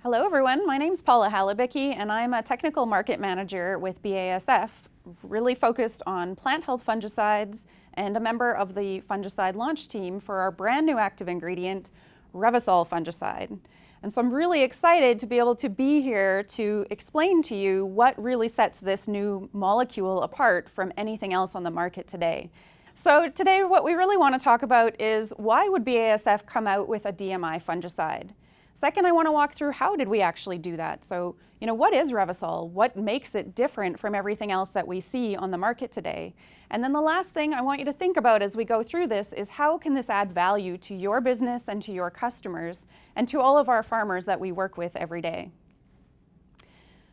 Hello everyone, my name's Paula Halibicki and I'm a technical market manager with BASF, really focused on plant health fungicides and a member of the fungicide launch team for our brand new active ingredient, Revysol fungicide. And so I'm really excited to be able to be here to explain to you what really sets this new molecule apart from anything else on the market today. So today what we really want to talk about is why would BASF come out with a DMI fungicide? Second, I want to walk through how did we actually do that. So, what is Revysol? What makes it different from everything else that we see on the market today? And then the last thing I want you to think about as we go through this is how can this add value to your business and to your customers and to all of our farmers that we work with every day.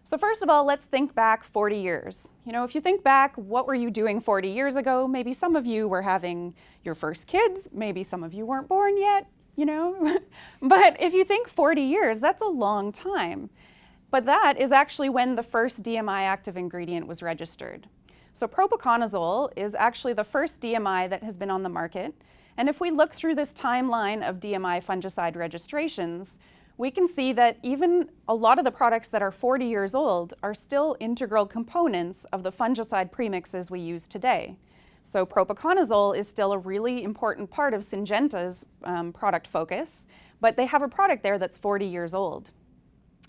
So first of all, let's think back 40 years. If you think back, what were you doing 40 years ago? Maybe some of you were having your first kids. Maybe some of you weren't born yet. But if you think 40 years, that's a long time. But that is actually when the first DMI active ingredient was registered. So propiconazole is actually the first DMI that has been on the market. And if we look through this timeline of DMI fungicide registrations, we can see that even a lot of the products that are 40 years old are still integral components of the fungicide premixes we use today. So propiconazole is still a really important part of Syngenta's product focus, but they have a product there that's 40 years old.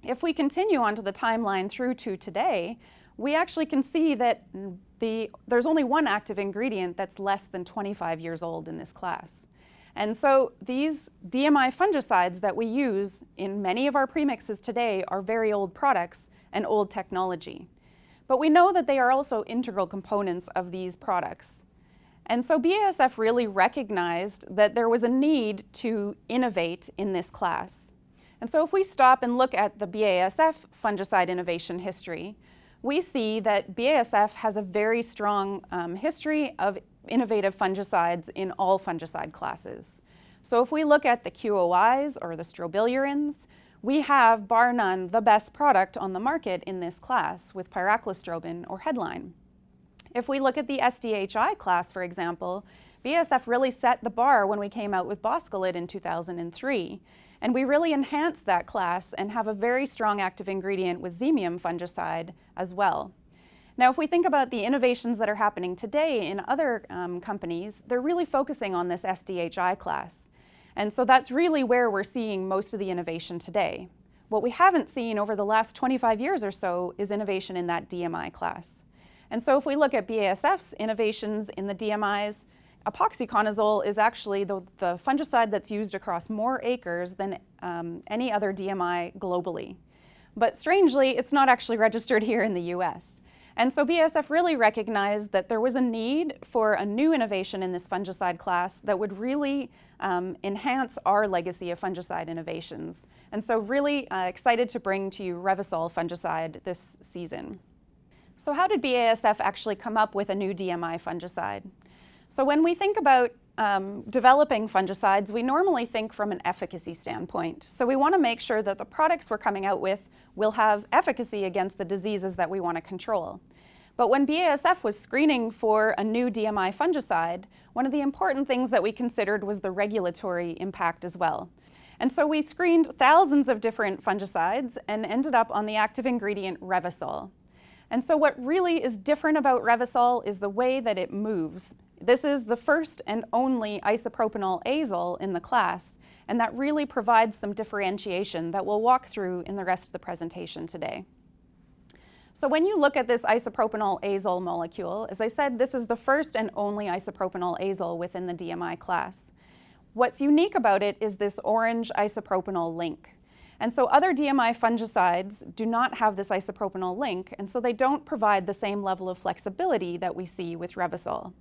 If we continue onto the timeline through to today, we actually can see that there's only one active ingredient that's less than 25 years old in this class. And so these DMI fungicides that we use in many of our premixes today are very old products and old technology. But we know that they are also integral components of these products. And so BASF really recognized that there was a need to innovate in this class. And so if we stop and look at the BASF fungicide innovation history, we see that BASF has a very strong history of innovative fungicides in all fungicide classes. So if we look at the QOIs or the strobilurins, we have, bar none, the best product on the market in this class with pyraclostrobin or headline. If we look at the SDHI class, for example, BASF really set the bar when we came out with Boscalid in 2003. And we really enhanced that class and have a very strong active ingredient with Xemium fungicide as well. Now, if we think about the innovations that are happening today in other companies, they're really focusing on this SDHI class. And so that's really where we're seeing most of the innovation today. What we haven't seen over the last 25 years or so is innovation in that DMI class. And so if we look at BASF's innovations in the DMIs, epoxyconazole is actually the fungicide that's used across more acres than any other DMI globally. But strangely, it's not actually registered here in the US. And so BASF really recognized that there was a need for a new innovation in this fungicide class that would really enhance our legacy of fungicide innovations. And so really excited to bring to you Revysol fungicide this season. So how did BASF actually come up with a new DMI fungicide? So when we think about developing fungicides, we normally think from an efficacy standpoint. So we want to make sure that the products we're coming out with will have efficacy against the diseases that we want to control. But when BASF was screening for a new DMI fungicide, one of the important things that we considered was the regulatory impact as well. And so we screened thousands of different fungicides and ended up on the active ingredient Revysol. And so what really is different about Revysol is the way that it moves. This is the first and only isopropanol azole in the class, and that really provides some differentiation that we'll walk through in the rest of the presentation today. So when you look at this isopropanol azole molecule, as I said, this is the first and only isopropanol azole within the DMI class. What's unique about it is this orange isopropanol link. And so other DMI fungicides do not have this isopropanol link, and so they don't provide the same level of flexibility that we see with Revysol.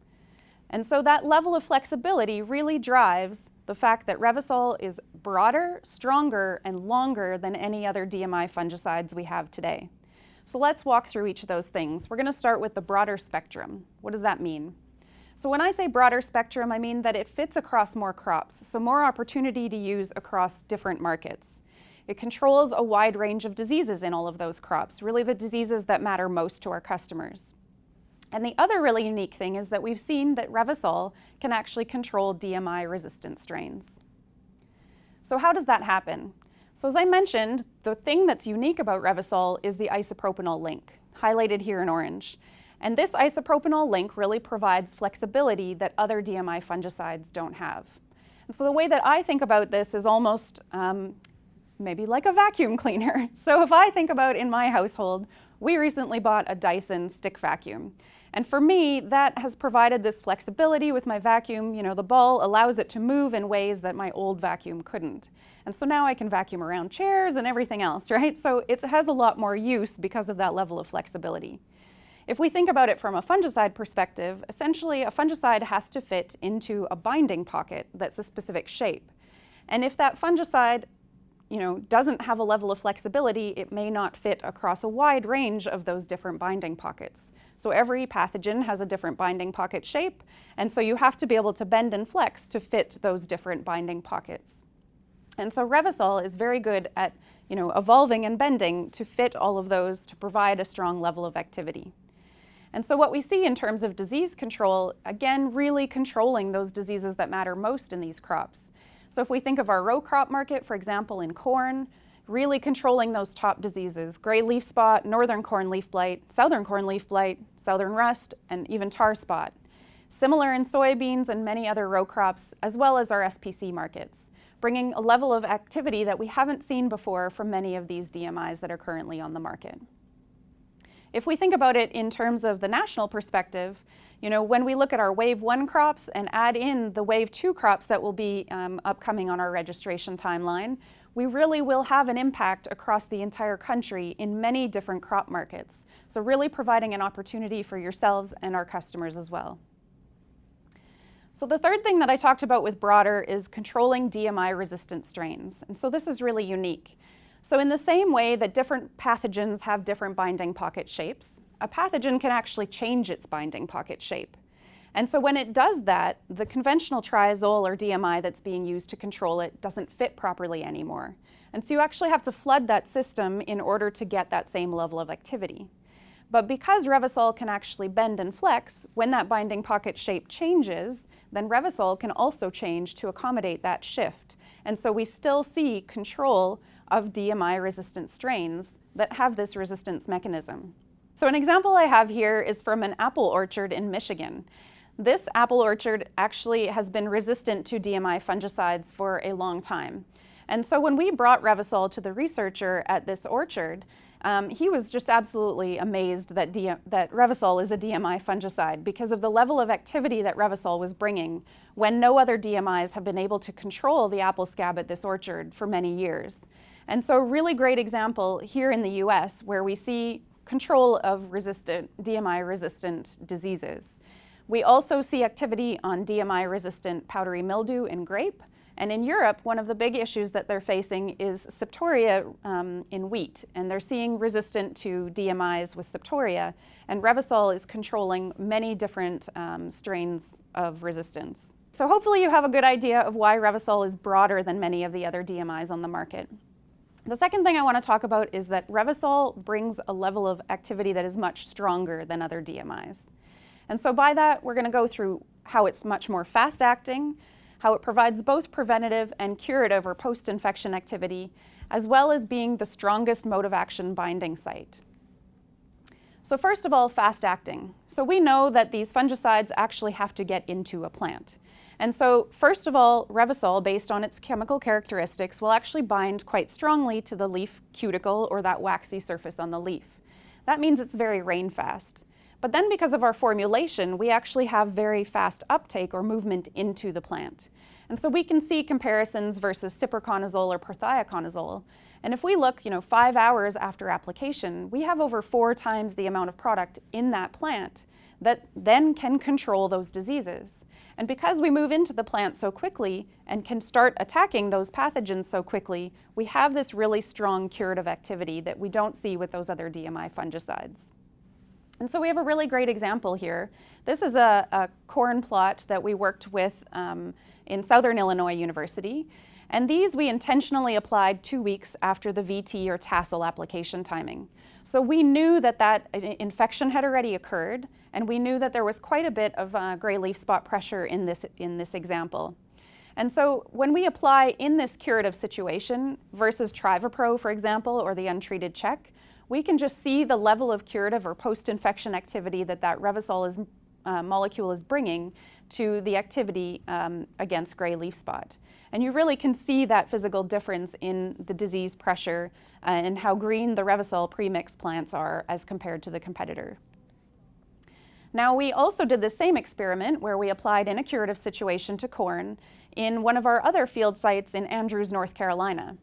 And so that level of flexibility really drives the fact that Revysol is broader, stronger, and longer than any other DMI fungicides we have today. So let's walk through each of those things. We're going to start with the broader spectrum. What does that mean? So when I say broader spectrum, I mean that it fits across more crops, so more opportunity to use across different markets. It controls a wide range of diseases in all of those crops, really the diseases that matter most to our customers. And the other really unique thing is that we've seen that Revysol can actually control DMI-resistant strains. So how does that happen? So as I mentioned, the thing that's unique about Revysol is the isopropanol link, highlighted here in orange. And this isopropanol link really provides flexibility that other DMI fungicides don't have. And so the way that I think about this is almost maybe like a vacuum cleaner. So if I think about in my household, we recently bought a Dyson stick vacuum. And for me, that has provided this flexibility with my vacuum. You know, the ball allows it to move in ways that my old vacuum couldn't. And so now I can vacuum around chairs and everything else, right? So it has a lot more use because of that level of flexibility. If we think about it from a fungicide perspective, essentially a fungicide has to fit into a binding pocket that's a specific shape. And if that fungicide doesn't have a level of flexibility, it may not fit across a wide range of those different binding pockets. So every pathogen has a different binding pocket shape, and so you have to be able to bend and flex to fit those different binding pockets. And so Revysol is very good at evolving and bending to fit all of those to provide a strong level of activity. And so what we see in terms of disease control, again, really controlling those diseases that matter most in these crops. So if we think of our row crop market, for example, in corn, really controlling those top diseases, gray leaf spot, northern corn leaf blight, southern rust, and even tar spot. Similar in soybeans and many other row crops, as well as our SPC markets, bringing a level of activity that we haven't seen before from many of these DMIs that are currently on the market. If we think about it in terms of the national perspective, when we look at our Wave 1 crops and add in the Wave 2 crops that will be upcoming on our registration timeline, we really will have an impact across the entire country in many different crop markets. So really providing an opportunity for yourselves and our customers as well. So the third thing that I talked about with broader is controlling DMI-resistant strains. And so this is really unique. So in the same way that different pathogens have different binding pocket shapes, a pathogen can actually change its binding pocket shape. And so when it does that, the conventional triazole or DMI that's being used to control it doesn't fit properly anymore. And so you actually have to flood that system in order to get that same level of activity. But because Revysol can actually bend and flex, when that binding pocket shape changes, then Revysol can also change to accommodate that shift. And so we still see control of DMI-resistant strains that have this resistance mechanism. So an example I have here is from an apple orchard in Michigan. This apple orchard actually has been resistant to DMI fungicides for a long time. And so when we brought Revysol to the researcher at this orchard, he was just absolutely amazed that Revysol is a DMI fungicide because of the level of activity that Revysol was bringing when no other DMIs have been able to control the apple scab at this orchard for many years. And so a really great example here in the US where we see control of DMI-resistant diseases. We also see activity on DMI-resistant powdery mildew in grape. And in Europe, one of the big issues that they're facing is septoria in wheat. And they're seeing resistant to DMIs with septoria. And Revysol is controlling many different strains of resistance. So hopefully you have a good idea of why Revysol is broader than many of the other DMIs on the market. The second thing I want to talk about is that Revysol brings a level of activity that is much stronger than other DMIs. And so by that, we're going to go through how it's much more fast-acting, how it provides both preventative and curative or post-infection activity, as well as being the strongest mode of action binding site. So first of all, fast-acting. So we know that these fungicides actually have to get into a plant. And so first of all, Revysol, based on its chemical characteristics, will actually bind quite strongly to the leaf cuticle or that waxy surface on the leaf. That means it's very rain-fast. But then because of our formulation, we actually have very fast uptake or movement into the plant. And so we can see comparisons versus ciproconazole or prothioconazole. And if we look 5 hours after application, we have over 4 times the amount of product in that plant that then can control those diseases. And because we move into the plant so quickly and can start attacking those pathogens so quickly, we have this really strong curative activity that we don't see with those other DMI fungicides. And so we have a really great example here. This is a corn plot that we worked with in Southern Illinois University. And these we intentionally applied 2 weeks after the VT or tassel application timing. So we knew that that infection had already occurred, and we knew that there was quite a bit of gray leaf spot pressure in this example. And so when we apply in this curative situation versus Trivapro, for example, or the untreated check, we can just see the level of curative or post-infection activity that Revysol molecule is bringing to the activity against gray leaf spot. And you really can see that physical difference in the disease pressure and how green the Revysol premix plants are as compared to the competitor. Now, we also did the same experiment where we applied in a curative situation to corn in one of our other field sites in Andrews, North Carolina.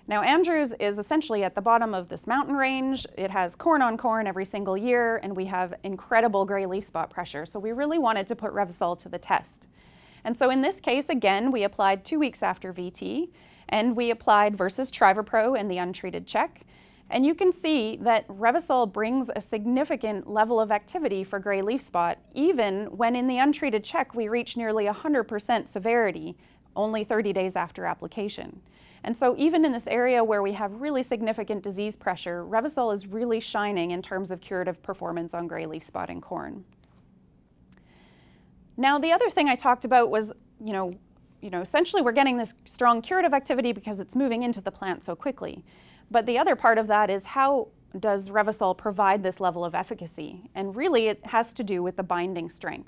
Now, Andrews is essentially at the bottom of this mountain range. It has corn on corn every single year, and we have incredible gray leaf spot pressure. So we really wanted to put Revysol to the test. And so in this case, again, we applied 2 weeks after VT, and we applied versus Trivapro and the untreated check. And you can see that Revysol brings a significant level of activity for gray leaf spot, even when in the untreated check we reach nearly 100% severity only 30 days after application. And so even in this area where we have really significant disease pressure, Revysol is really shining in terms of curative performance on gray leaf spot in corn. Now, the other thing I talked about was, essentially we're getting this strong curative activity because it's moving into the plant so quickly. But the other part of that is, how does Revysol provide this level of efficacy? And really it has to do with the binding strength.